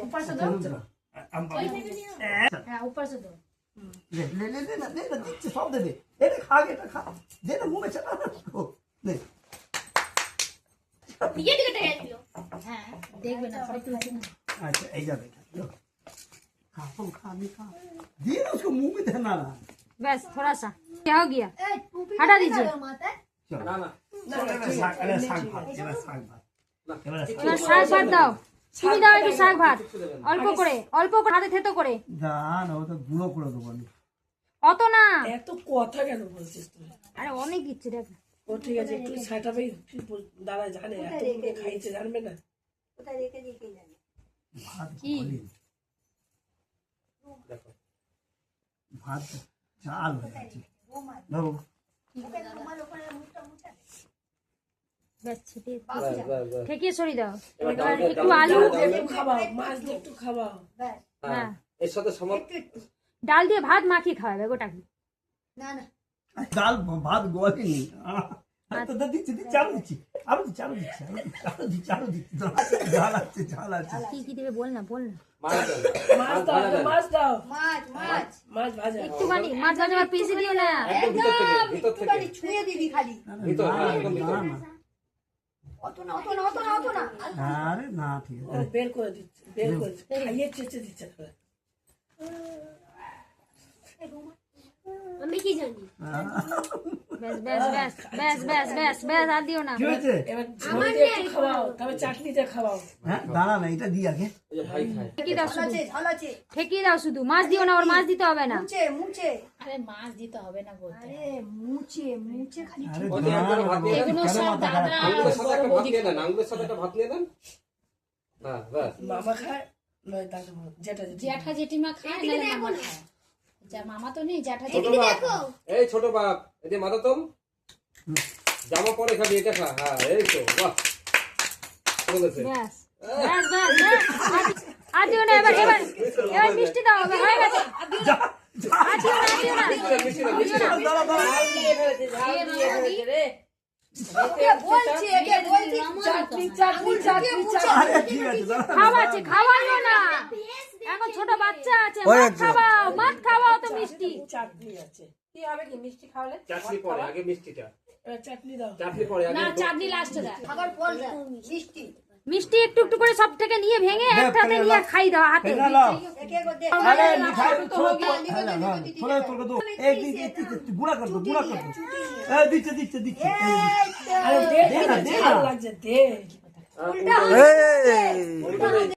ऊपर से दो। ऊपर से दो। ले ले ले ले ना दीजिए सब दे दे ये खा के खा दे ना मुंह में चला इसको ले ये टिकट है लो। हां देख ना थोड़ी तुलसी ना। अच्छा ऐसा देखा लो खा तुम खा नहीं खा दे ना उसको मुंह में देना ना बस थोड़ा सा क्या हो गया हटा दीजिए ना ना साग भात এবার শাক ভাত দাও তুমি দাও একটু শাক ভাত অল্প করে হাতে থেতো করে দান ও তো গুঁড়ো করে দেবো আমি অত না এত কথা কেন বলছিস তুই? আরে অনেক ইচ্ছে দেখ ও ঠিক আছে একটু সাটাবে দাদা জানে এত করে খাইছে জানবে না ভাত কি? দেখো ভাত চাল হয়ে আছে ধরো ব্যাস ছিটিয়ে ঠেকিয়ে সরিয়ে দাও একটু আলু একটু খাওয়াও মাছ দিয়ে একটু খাওয়াও হ্যাঁ এর সাথে ডাল দিয়ে ভাত মাখিয়ে খাওয়াবে গোটা কি ডাল ভাত গলেনি তো দিচ্ছি চালু দিচ্ছি আরো দিচ্ছি ঝাল আছে কি দেবে বল না মাছ দাও মাছ ভাজা একটুখানি মাছ ভাজা আমার পিসে দিও না একটুখানি ছুঁয়ে দিবি খালি অত না আরে না ঠিক ও বের করে দিচ্ছে খাইয়ে চেঁচে দিচ্ছে আমি কি জানি ব্যাস আর দিও না কি হয়েছে এবার ঝোল দিয়ে একটু খাওয়াও তবে চাটনি দিয়ে খাওয়াও হ্যাঁ দাঁড়া না এটা দিই আগে ঝাল আছে ঠেকিয়ে দাও শুধু মাছ দিও না ওর মাছ দিতে হবে না মুছে আরে মাছ দিতে হবে না বলতে আরে মুছে খালি আরে এগুলো সব দাদা আঙ্গুলের সাথে একটা ভাত নিয়ে দেন হ্যাঁ বাস মামা খায় নয় দাদা জ্যাঠা জেঠিমা খায় না মামা খায় যা মামা তো নেই জ্যাঠা ছোট বাপ এই ছোট বাপ এতে মাথা তোম জামা পরে খাবি এটা খা হ্যাঁ এই তো বাহ বলেছে ব্যাস আর দিও না এবার মিষ্টি দাও হয়ে গেছে আর দিও না বলছি খাওয়াইও না এখন ছোট বাচ্চা আছে মাছ খাওয়াও তো মিষ্টি চাটনি আছে কি হবে কি মিষ্টি খাওয়ালে চাটনি পরে আগে মিষ্টিটা চাটনি দাও চাটনি পরে আগে না চাটনি লাস্টে দাও খাবার পর মিষ্টি একটু একটু করে সব থেকে নিয়ে ভেঙে একটাতে নিয়ে খাই দাও হাতে अरे मिठाई थोड़ा थोड़ा दो एक गुड़ा कर दो दीजिए আরে দে লাগছে দে উল্টা